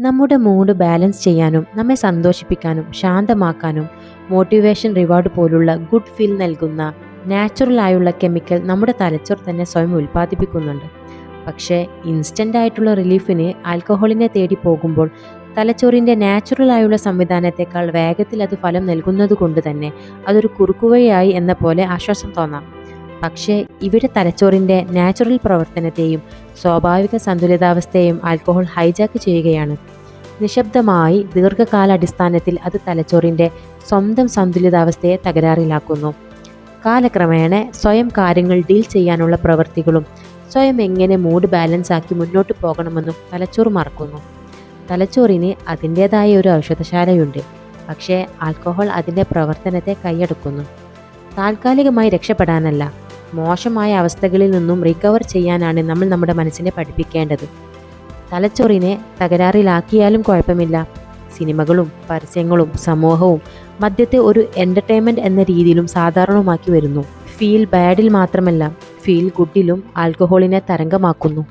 നമ്മുടെ mood balance ചെയ്യാനും നമ്മെ സന്തോഷിപ്പിക്കാനും ശാന്തമാക്കാനും മോട്ടിവേഷൻ റിവാർഡ് പോലുള്ള ഗുഡ് ഫീൽ നൽകുന്ന നാച്ചുറൽ ആയുള്ള കെമിക്കൽ നമ്മുടെ തലച്ചോർ തന്നെ സ്വയം ഉൽപ്പാദിപ്പിക്കുന്നുണ്ട്. പക്ഷേ ഇൻസ്റ്റൻ്റ് ആയിട്ടുള്ള റിലീഫിന് ആൽക്കഹോളിനെ തേടി പോകുമ്പോൾ തലച്ചോറിൻ്റെ നാച്ചുറൽ ആയുള്ള സംവിധാനത്തെക്കാൾ വേഗത്തിൽ അത് ഫലം നൽകുന്നത് കൊണ്ട് തന്നെ അതൊരു കുറുക്കുവഴിയായി എന്ന പോലെ ആശ്വാസം തോന്നാം. പക്ഷേ ഇവിടെ തലച്ചോറിൻ്റെ നാച്ചുറൽ പ്രവർത്തനത്തെയും സ്വാഭാവിക സന്തുലിതാവസ്ഥയെയും ആൽക്കഹോൾ ഹൈജാക്ക് ചെയ്യുകയാണ്. നിശബ്ദമായി ദീർഘകാലാടിസ്ഥാനത്തിൽ അത് തലച്ചോറിൻ്റെ സ്വന്തം സന്തുലിതാവസ്ഥയെ തകരാറിലാക്കുന്നു. കാലക്രമേണ സ്വയം കാര്യങ്ങൾ ഡീൽ ചെയ്യാനുള്ള പ്രവൃത്തികളും സ്വയം എങ്ങനെ മൂഡ് ബാലൻസ് ആക്കി മുന്നോട്ട് പോകണമെന്നും തലച്ചോർ മറക്കുന്നു. തലച്ചോറിന് അതിൻ്റേതായ ഒരു ഔഷധശാലയുണ്ട്, പക്ഷേ ആൽക്കഹോൾ അതിൻ്റെ പ്രവർത്തനത്തെ കൈയടക്കുന്നു. താൽക്കാലികമായി രക്ഷപ്പെടാനല്ല, മോശമായ അവസ്ഥകളിൽ നിന്നും റിക്കവർ ചെയ്യാനാണ് നമ്മൾ നമ്മുടെ മനസ്സിനെ പഠിപ്പിക്കേണ്ടത്. തലച്ചോറിനെ തകരാറിലാക്കിയാലും കുഴപ്പമില്ല. സിനിമകളും പരസ്യങ്ങളും സമൂഹവും മദ്യത്തെ ഒരു എൻ്റർടൈൻമെൻറ്റ് എന്ന രീതിയിലും സാധാരണമാക്കി വരുന്നു. ഫീൽ ബാഡിൽ മാത്രമല്ല, ഫീൽ ഗുഡിലും ആൽക്കഹോളിനെ തരംഗമാക്കുന്നു.